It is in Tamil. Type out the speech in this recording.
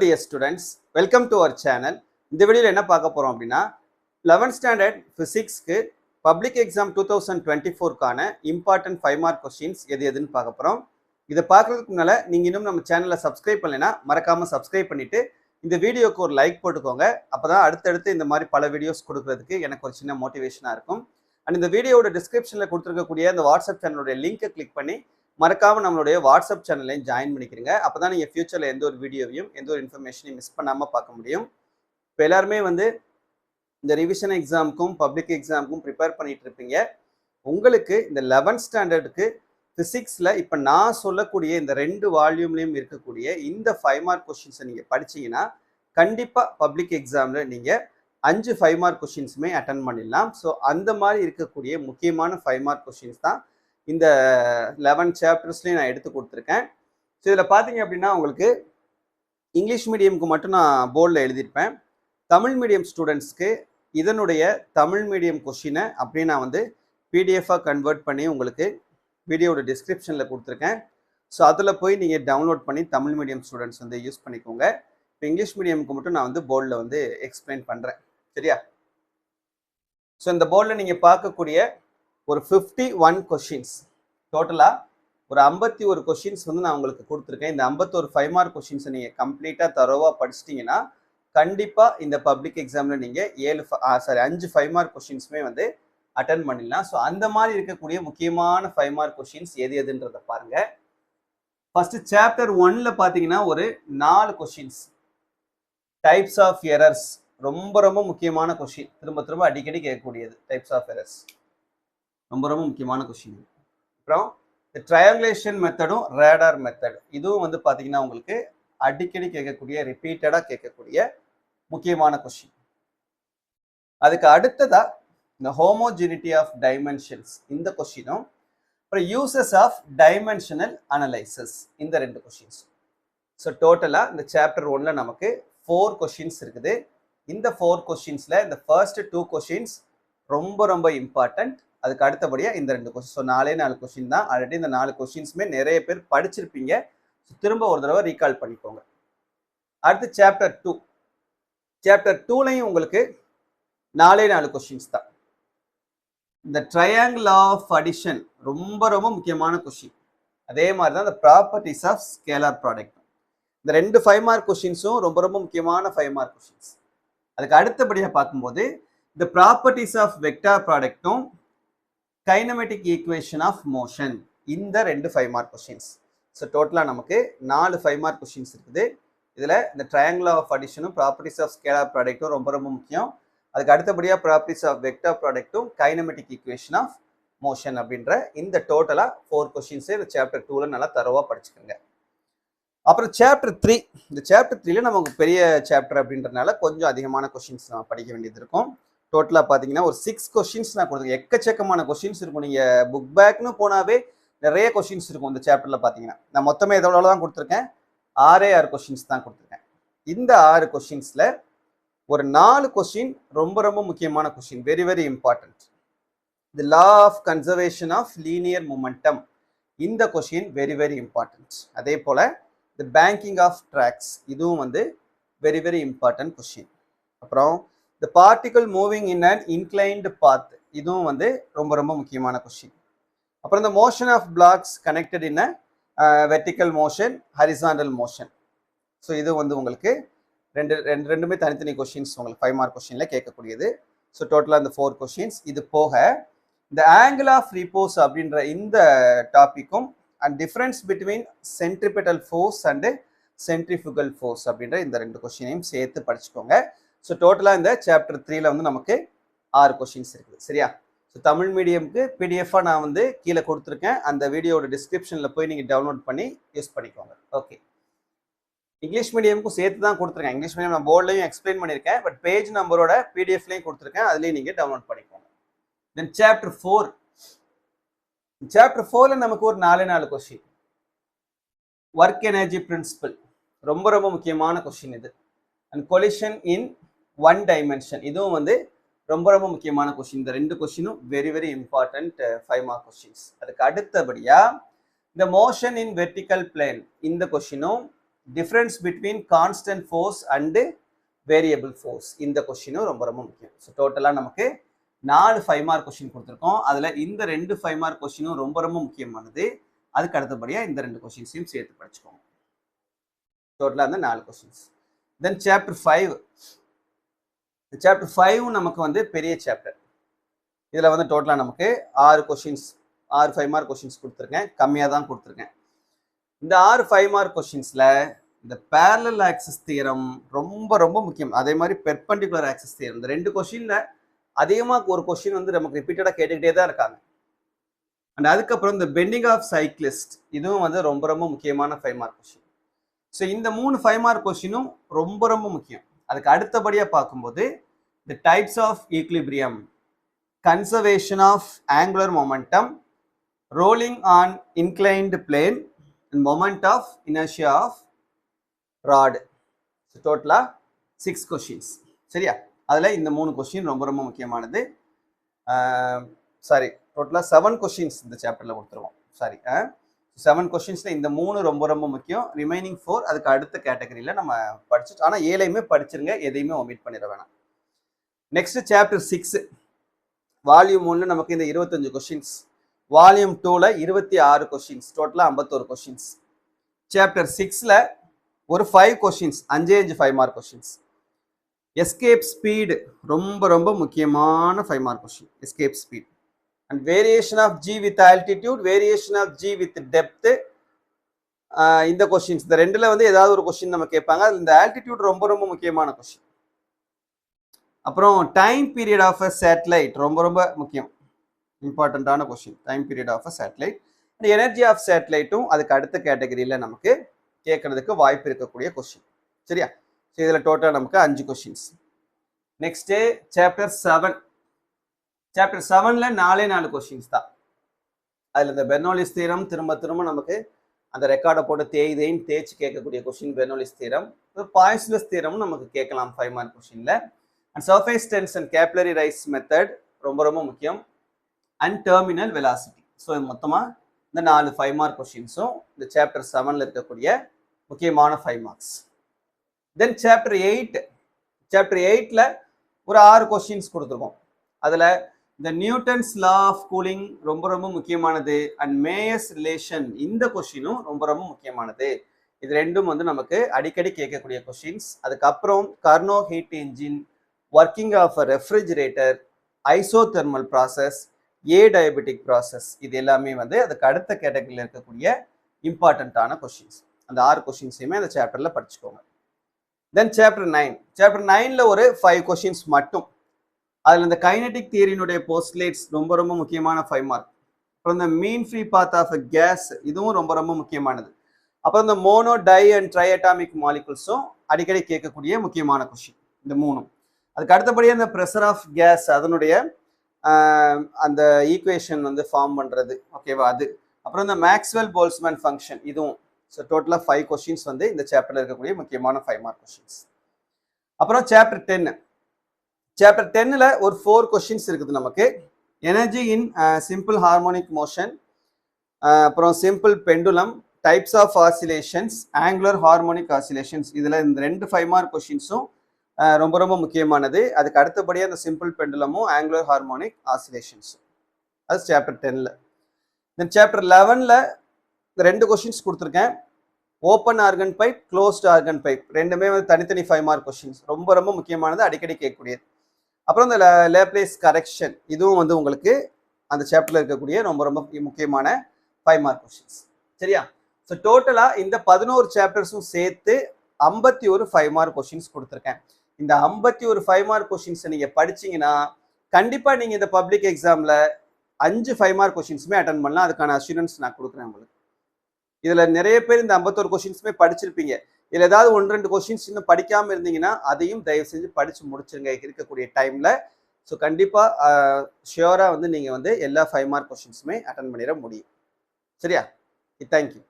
Dear students, welcome to our channel. இந்த வீடியோல என்ன பார்க்க போறோம் அப்படின்னா 11th standard physics-க்கு public exam 2024க்கான important 5 mark questions எதுன்னு பார்க்க போறோம். இத பார்க்கிறதுக்கு முன்னால நீங்க இன்னும் நம்ம சேனலை subscribe பண்ணலைனா மறக்காம subscribe பண்ணிட்டு இந்த வீடியோக்கு ஒரு லைக் போட்டுக்கோங்க. அப்பதான் அடுத்தடுத்து இந்த மாதிரி பல வீடியோஸ் கொடுக்கிறதுக்கு எனக்கு ஒரு சின்ன மோட்டிவேஷனா இருக்கும். அண்ட் இந்த வீடியோவோட டிஸ்கிரிப்ஷன்ல கொடுத்திருக்கக்கூடிய அந்த வாட்ஸ்அப் சேனலோட லிங்கை கிளிக் பண்ணி மறக்காம நம்மளுடைய வாட்ஸ்அப் சேனலையும் ஜாயின் பண்ணிக்கிறீங்க. அப்பதான் நீங்க ஃபியூச்சர்ல எந்த ஒரு வீடியோவையும் எந்த ஒரு இன்ஃபர்மேஷனையும் மிஸ் பண்ணாம பார்க்க முடியும். இப்போ எல்லாருமே இந்த ரிவிஷன் எக்ஸாமுக்கும் பப்ளிக் எக்ஸாமுக்கும் ப்ரிப்பேர் பண்ணிட்டு இருப்பீங்க. உங்களுக்கு இந்த 11th ஸ்டாண்டர்டுக்கு பிசிக்ஸ்ல இப்போ நான் சொல்லக்கூடிய இந்த 2 வால்யூம்லையும் இருக்கக்கூடிய இந்த 5 மார்க் கொஸ்டின்ஸை நீங்க படிச்சீங்கன்னா கண்டிப்பா பப்ளிக் எக்ஸாம்ல நீங்க 5 5 மார்க் கொஸ்டின்ஸுமே அட்டன் பண்ணிடலாம். ஸோ அந்த மாதிரி இருக்கக்கூடிய முக்கியமான 5 மார்க் கொஸ்டின்ஸ் தான் இந்த 11 சாப்டர்ஸ்லையும் நான் எடுத்து கொடுத்துருக்கேன். ஸோ இதில் பார்த்தீங்க அப்படின்னா உங்களுக்கு இங்கிலீஷ் மீடியமுக்கு மட்டும் நான் போர்டில் எழுதியிருப்பேன். தமிழ் மீடியம் ஸ்டூடெண்ட்ஸ்க்கு இதனுடைய தமிழ் மீடியம் கொஸ்டினை அப்படியே நான் பிடிஎஃபாக கன்வெர்ட் பண்ணி உங்களுக்கு வீடியோட டிஸ்கிரிப்ஷனில் கொடுத்துருக்கேன். ஸோ அதில் போய் நீங்கள் டவுன்லோட் பண்ணி தமிழ் மீடியம் ஸ்டூடெண்ட்ஸ் யூஸ் பண்ணிக்கோங்க. இப்போ இங்கிலீஷ் மீடியமுக்கு மட்டும் நான் போர்டில் எக்ஸ்பிளைன் பண்ணுறேன். சரியா? ஸோ இந்த போர்டில் நீங்கள் பார்க்கக்கூடிய ஒரு 51 கொஸ்டின்ஸ், டோட்டலாக ஒரு 51 கொஸ்டின்ஸ் நான் உங்களுக்கு கொடுத்துருக்கேன். இந்த 51 5 மார்க் கொஸ்டின்ஸை நீங்கள் கம்ப்ளீட்டாக தரோவாக படிச்சிட்டிங்கன்னா கண்டிப்பாக இந்த பப்ளிக் எக்ஸாமில் நீங்கள் 5 5 மார்க் கொஸ்டின்ஸுமே அட்டன் பண்ணிடலாம். ஸோ அந்த மாதிரி இருக்கக்கூடிய முக்கியமான 5 மார்க் கொஸ்டின்ஸ் எதுன்றதை பாருங்க. ஃபர்ஸ்ட் சாப்டர் 1ல பார்த்தீங்கன்னா ஒரு 4 கொஸ்டின்ஸ், டைப்ஸ் ஆஃப் எரர்ஸ், ரொம்ப ரொம்ப முக்கியமான கொஸ்டின், திரும்ப அடிக்கடி கேட்கக்கூடியது. டைப்ஸ் ஆஃப் எரர்ஸ் ரொம்ப ரொம்ப முக்கியமான கொஸ்டின். அப்புறம் இந்த ட்ரையாங்குலேஷன் மெத்தடும் ரேடார் மெத்தட், இதுவும் பார்த்தீங்கன்னா உங்களுக்கு அடிக்கடி கேட்கக்கூடிய, ரிப்பீட்டடாக கேட்கக்கூடிய முக்கியமான கொஸ்டின். அதுக்கு அடுத்ததா இந்த ஹோமோஜெனிட்டி ஆஃப் டைமென்ஷன்ஸ், இந்த கொஸ்டினும் அப்புறம் யூசஸ் ஆஃப் டைமென்ஷனல் அனலைசிஸ், இந்த 2 கொஸ்டின்ஸ். ஸோ டோட்டலாக இந்த சாப்டர் 1ல நமக்கு 4 கொஸ்டின்ஸ் இருக்குது. இந்த 4 கொஸ்டின்ஸ்ல இந்த ஃபர்ஸ்ட் 2 கொஸ்டின்ஸ் ரொம்ப ரொம்ப இம்பார்ட்டன்ட். அதுக்கு அடுத்தபடியாக இந்த 2 கொஸ்டின். ஸோ 4 கொஸ்டின் தான். ஆல்ரெடி இந்த 4 கொஸ்டின்ஸுமே நிறைய பேர் படிச்சிருப்பீங்க. திரும்ப ஒரு தடவை ரீகால் பண்ணிக்கோங்க. அடுத்து சாப்டர் 2. சாப்டர் 2லையும் உங்களுக்கு 4 கொஸ்டின்ஸ் தான். இந்த ட்ரையாங்கிள் ஆஃப் அடிஷன் ரொம்ப ரொம்ப முக்கியமான கொஸ்டின். அதே மாதிரி தான் இந்த ப்ராப்பர்ட்டிஸ் ஆஃப் ஸ்கேலார் ப்ராடக்ட், இந்த 2 5 மார்க் கொஸ்டின்ஸும் ரொம்ப ரொம்ப முக்கியமான 5 மார்க் கொஸ்டின்ஸ். அதுக்கு அடுத்தபடியாக பார்க்கும்போது இந்த ப்ராப்பர்ட்டிஸ் ஆஃப் வெக்டார் ப்ராடக்டும் கைனமெட்டிக் ஈக்குவேஷன் ஆஃப் மோஷன், இந்த 2 5 மார்க் கொஸ்டின்ஸ். ஸோ டோட்டலாக நமக்கு 4 5 மார்க் கொஸ்டின்ஸ் இருக்குது. இதில் இந்த ட்ரையாங்கிள் ஆஃப் அடிஷனும் ப்ராப்பர்ட்டிஸ் ஆஃப் ஸ்கேலார் ப்ராடக்ட்டும் ரொம்ப ரொம்ப முக்கியம். அதுக்கு அடுத்தபடியாக ப்ராப்பர்ட்டிஸ் ஆஃப் வெக்டார் ப்ராடக்ட்டும் கைனமெட்டிக் ஈக்குவேஷன் ஆஃப் மோஷன் அப்படின்ற இந்த டோட்டலாக 4 கொஸ்டின்ஸே இந்த சாப்டர் 2ல நல்லா தரவாக படிச்சுக்கோங்க. அப்புறம் சாப்டர் 3. இந்த சாப்டர் 3ல நமக்கு பெரிய சாப்டர் அப்படின்றதுனால கொஞ்சம் அதிகமான கொஸ்டின்ஸ் நம்ம படிக்க வேண்டியது இருக்கும். டோட்டலாக பார்த்தீங்கன்னா ஒரு 6 கொஸ்டின்ஸ் நான் கொடுத்துருக்கேன். எக்கச்சக்கமான கொஸ்டின்ஸ் இருக்கும். நீங்கள் புக் பேக்னு போனாவே நிறைய கொஸ்டின்ஸ் இருக்கும் இந்த சாப்டரில். பார்த்தீங்கன்னா நான் மொத்தமே எவ்வளோ தான் கொடுத்துருக்கேன், 6 கொஸ்டின்ஸ் தான் கொடுத்துருக்கேன். இந்த 6 கொஸ்டின்ஸில் ஒரு 4 கொஸ்டின் ரொம்ப ரொம்ப முக்கியமான question, very very important. The law of conservation of linear momentum, இந்த கொஸ்டின் வெரி வெரி இம்பார்ட்டன்ட். அதே போல் தி பேங்கிங் ஆஃப் ட்ராக்ஸ், இதுவும் வெரி வெரி இம்பார்ட்டன்ட் கொஸ்டின். அப்புறம் the particle moving in an inclined path, இதுவும் ரொம்ப ரொம்ப முக்கியமான கொஸ்டின். அப்புறம் இந்த motion of blocks connected in a vertical motion, horizontal motion. So இது உங்களுக்கு ரெண்டுமே தனித்தனி கொஸ்டின்ஸ் உங்களுக்கு 5 மார்க் கொஸ்டின்ல கேட்கக்கூடியது. ஸோ டோட்டலாக இந்த 4 கொஸ்டின்ஸ். இது போக இந்த ஆங்கிள் ஆஃப் ரிப்போஸ் அப்படின்ற இந்த டாப்பிக்கும் and difference between centripetal force and centrifugal force அப்படின்ற இந்த 2 கொஸ்டினையும் சேர்த்து படிச்சுக்கோங்க. ஸோ டோட்டலாக இந்த சாப்டர் 3ல நமக்கு 6 கொஸ்டின்ஸ் இருக்குது. சரியா? ஸோ தமிழ் மீடியமுக்கு பிடிஎஃபாக நான் கீழே கொடுத்துருக்கேன். அந்த வீடியோட டிஸ்கிரிப்ஷனில் போய் நீங்கள் டவுன்லோட் பண்ணி யூஸ் பண்ணிக்கோங்க. ஓகே. இங்கிலீஷ் மீடியமுக்கும் சேர்த்து தான் கொடுத்துருக்கேன். இங்கிலீஷ் மீடியம் நான் போர்ட்லையும் எக்ஸ்பிளைன் பண்ணியிருக்கேன். பட் பேஜ் நம்பரோட பிடிஎஃப்லையும் கொடுத்துருக்கேன். அதுலேயும் நீங்கள் டவுன்லோட் பண்ணிக்கோங்க. தென் சாப்டர் 4. சாப்டர் 4ல நமக்கு ஒரு 4 கொஸ்டின். ஒர்க் எனர்ஜி பிரின்சிபல், ரொம்ப ரொம்ப முக்கியமான கொஸ்டின் இது. அண்ட் கொலிஷன் இன் 1 டைமென்ஷன், இதுவும் ரொம்ப ரொம்ப முக்கியமான கொஸ்டின். இந்த 2 கொஸ்டினும் very very important 5 mark questions. அதுக்கு அடுத்தபடியாக இந்த மோஷன் இன் வெர்டிக்கல் பிளேன், இந்த கொஸ்டினும் difference between constant force and variable force, இந்த கொஸ்டினும் ரொம்ப ரொம்ப முக்கியம். ஸோ டோட்டலாக நமக்கு 4 5 மார்க் கொஸ்டின் கொடுத்துருக்கோம். அதில் இந்த 2 5 மார்க் கொஸ்டினும் ரொம்ப ரொம்ப முக்கியமானது. அதுக்கு அடுத்தபடியாக இந்த 2 கொஸ்டின்ஸையும் சேர்த்து படிச்சுக்கோங்க. டோட்டலாக அந்த 4 கொஸ்டின்ஸ். தென் சாப்டர் 5. சாப்டர் 5 நமக்கு வந்து பெரிய சாப்டர். இதில் வந்து டோட்டலாக நமக்கு 6 கொஸ்டின்ஸ், 6 5 மார்க் கொஸ்டின்ஸ் கொடுத்துருக்கேன். கம்மியாக தான் கொடுத்துருக்கேன். இந்த 6 5 மார்க் கொஸ்டின்ஸில் இந்த பேரலல் ஆக்சிஸ் தியரம் ரொம்ப ரொம்ப முக்கியம். அதே மாதிரி பெர்பெண்டிகுலர் ஆக்சிஸ் தியரம், இந்த 2 கொஸ்டினில் அதிகமாக ஒரு கொஸ்டின் வந்து நமக்கு ரிப்பீட்டடாக கேட்டுக்கிட்டே தான் இருக்காங்க. அண்ட் அதுக்கப்புறம் இந்த பெண்டிங் ஆஃப் சைக்கிளிஸ்ட், இதுவும் வந்து ரொம்ப ரொம்ப முக்கியமான 5 மார்க் கொஸ்டின். ஸோ இந்த 3 5 மார்க் கொஸ்டினும் ரொம்ப ரொம்ப முக்கியம். அதுக்கு அடுத்தபடியாக பார்க்கும்போது the types of equilibrium, conservation of angular momentum, rolling on inclined plane and moment of inertia of rod. So டோட்டலாக 6 கொஸ்டின்ஸ். சரியா? அதில் இந்த 3 கொஸ்டின் ரொம்ப ரொம்ப முக்கியமானது. சாரி, டோட்டலாக 7 கொஸ்டின்ஸ் இந்த சாப்டரில் கொடுத்துருவோம். சாரி, 7 கொஸ்டின்ஸில் இந்த 3 ரொம்ப ரொம்ப முக்கியம். ரிமைனிங் 4 அதுக்கு அடுத்த கேட்டகரியில் நம்ம படிச்சுட்டு, ஆனால் 7ஐயுமே படிச்சிருங்க, எதையுமே ஒமிட் பண்ணிட வேணாம். நெக்ஸ்ட் சாப்டர் 6, வால்யூம் 1 நமக்கு இந்த 25 கொஸ்டின்ஸ், வால்யூம் 2ல் 26 கொஸ்டின்ஸ், டோட்டலாக 51 கொஸ்டின்ஸ். சாப்டர் 6ல் ஒரு 5 questions, 5 5 mark questions. Escape speed ரொம்ப ரொம்ப முக்கியமான 5 mark question. Escape speed and variation of g with altitude, variation of g with depth, இந்த கொஸ்டின்ஸ். இந்த 2ல் வந்து ஏதாவது ஒரு கொஸ்டின் நம்ம கேட்பாங்க. இந்த ஆல்டிடியூட் ரொம்ப ரொம்ப முக்கியமான கொஸ்டின். அப்புறம் time period of a satellite ரொம்ப ரொம்ப முக்கியம், இம்பார்ட்டண்ட்டான question. Time period of a satellite and energy of சேட்டலைட்டும் அதுக்கு அடுத்த கேட்டகரியில் நமக்கு கேட்கறதுக்கு வாய்ப்பு இருக்கக்கூடிய கொஸ்டின். சரியா? ஸோ இதில் டோட்டலாக நமக்கு 5 கொஸ்டின்ஸ். Next chapter 7. சாப்டர் 7ல் 4 கொஸ்டின்ஸ் தான். அதில் இந்த பெர்னோலிஸ் தியரம் திரும்ப திரும்ப நமக்கு அந்த ரெக்கார்டை போட்டு தேய்ச்சி கேட்கக்கூடிய கொஸ்டின் பெர்னோலிஸ் தியரம். பாய்ஸ்லஸ் தியரமும் நமக்கு கேட்கலாம் 5 மார்க் கொஸ்டினில். And surface tension capillary rice method ரொம்ப ரொம்ப முக்கியம். And terminal velocity. ஸோ மொத்தமாக இந்த 4 5 மார்க் கொஸ்டின்ஸும் இந்த சாப்டர் 7ல் இருக்கக்கூடிய முக்கியமான 5 மார்க்ஸ். தென் சாப்டர் 8. சாப்டர் 8ல் ஒரு 6 கொஸ்டின்ஸ் கொடுத்துருக்கோம். அதில் இந்த நியூட்டன்ஸ் லா ஆஃப் கூலிங் ரொம்ப ரொம்ப முக்கியமானது. அண்ட் மேயர்ஸ் ரிலேஷன், இந்த கொஸ்டினும் ரொம்ப ரொம்ப முக்கியமானது. இது ரெண்டும் வந்து நமக்கு அடிக்கடி கேட்கக்கூடிய கொஸ்டின்ஸ். அதுக்கப்புறம் Carnot heat engine, working of a refrigerator, isothermal process, adiabatic process, இது எல்லாமே வந்து அதுக்கு அடுத்த கேட்டகரியில் இருக்கக்கூடிய இம்பார்ட்டண்ட்டான கொஸ்டின்ஸ். அந்த 6 கொஸ்டின்ஸையுமே அந்த சாப்டரில் படிச்சுக்கோங்க. தென் சாப்டர் 9. சாப்டர் 9ல் ஒரு 5 கொஸ்டின்ஸ் மட்டும். அதில் இந்த கைனடிக் தியரியினுடைய போஸ்ட்லேட்ஸ் ரொம்ப ரொம்ப முக்கியமான 5 மார்க். அப்புறம் இந்த mean free path of a gas, இதுவும் ரொம்ப ரொம்ப முக்கியமானது. அப்புறம் இந்த mono di and tri atomic மாலிகுல்ஸும் அடிக்கடி கேட்கக்கூடிய முக்கியமான கொஸ்டின், இந்த 3. அதுக்கு அடுத்தபடியாக இந்த ப்ரெஷர் ஆஃப் கேஸ், அதனுடைய அந்த ஈக்குவேஷன் வந்து ஃபார்ம் பண்ணுறது, ஓகேவா, அது. அப்புறம் இந்த மேக்ஸ்வெல் போல்ஸ்மேன் ஃபங்க்ஷன், இதுவும். ஸோ டோட்டலாக 5 கொஸ்டின்ஸ் வந்து இந்த சாப்டரில் இருக்கக்கூடிய முக்கியமான 5 மார்க் கொஸ்டின்ஸ். அப்புறம் சாப்டர் 10. சாப்டர் 10ல் ஒரு 4 கொஸ்டின்ஸ் இருக்குது நமக்கு. Energy in simple harmonic motion, அப்புறம் simple pendulum, types of oscillations, angular harmonic oscillations. இதில் இந்த 2 5 மார்க் கொஸ்டின்ஸும் ரொம்ப ரொம்ப முக்கியமானது. அதுக்கு அடுத்தபடியாக அந்த சிம்பிள் பெண்டுலமும் ஆங்குலர் ஹார்மோனிக் ஆசிலேஷன்ஸும், அது சாப்டர் 10ல். தென் சாப்டர் 11ல் 2 கொஸ்டின்ஸ் கொடுத்துருக்கேன். Open organ pipe, closed organ pipe, ரெண்டுமே வந்து தனித்தனி 5 மார்க் கொஸ்டின்ஸ், ரொம்ப ரொம்ப முக்கியமானது, அடிக்கடி கேட்கக்கூடியது. அப்புறம் இந்த லேப்லேஸ் கரெக்ஷன், இதுவும் வந்து உங்களுக்கு அந்த சாப்டரில் இருக்கக்கூடிய ரொம்ப ரொம்ப முக்கியமான 5 மார்க் கொஸ்டின்ஸ். சரியா? ஸோ டோட்டலாக இந்த 11 சாப்டர்ஸும் சேர்த்து 51 5 மார்க் கொஸ்டின்ஸ் கொடுத்துருக்கேன். இந்த 51 5 மார்க் கொஸ்டின்ஸை நீங்கள் படிச்சிங்கன்னா கண்டிப்பாக நீங்கள் இந்த பப்ளிக் எக்ஸாமில் 5 5 மார்க் கொஸ்டின்ஸுமே அட்டன் பண்ணலாம். அதுக்கான அஷூரன்ஸ் நான் கொடுக்குறேன் உங்களுக்கு. இதில் நிறைய பேர் இந்த 51 கொஸ்டின்ஸுமே படிச்சிருப்பீங்க. இதில் ஏதாவது 1-2 கொஸ்டின்ஸ் இன்னும் படிக்காமல் இருந்தீங்கன்னா அதையும் தயவு செஞ்சு படித்து முடிச்சுருங்க இருக்கக்கூடிய டைமில். ஸோ கண்டிப்பாக ஷியோராக வந்து நீங்கள் வந்து எல்லா 5 மார்க் கொஸ்டின்ஸுமே அட்டன் பண்ணிட முடியும். சரியா? தேங்க்யூ.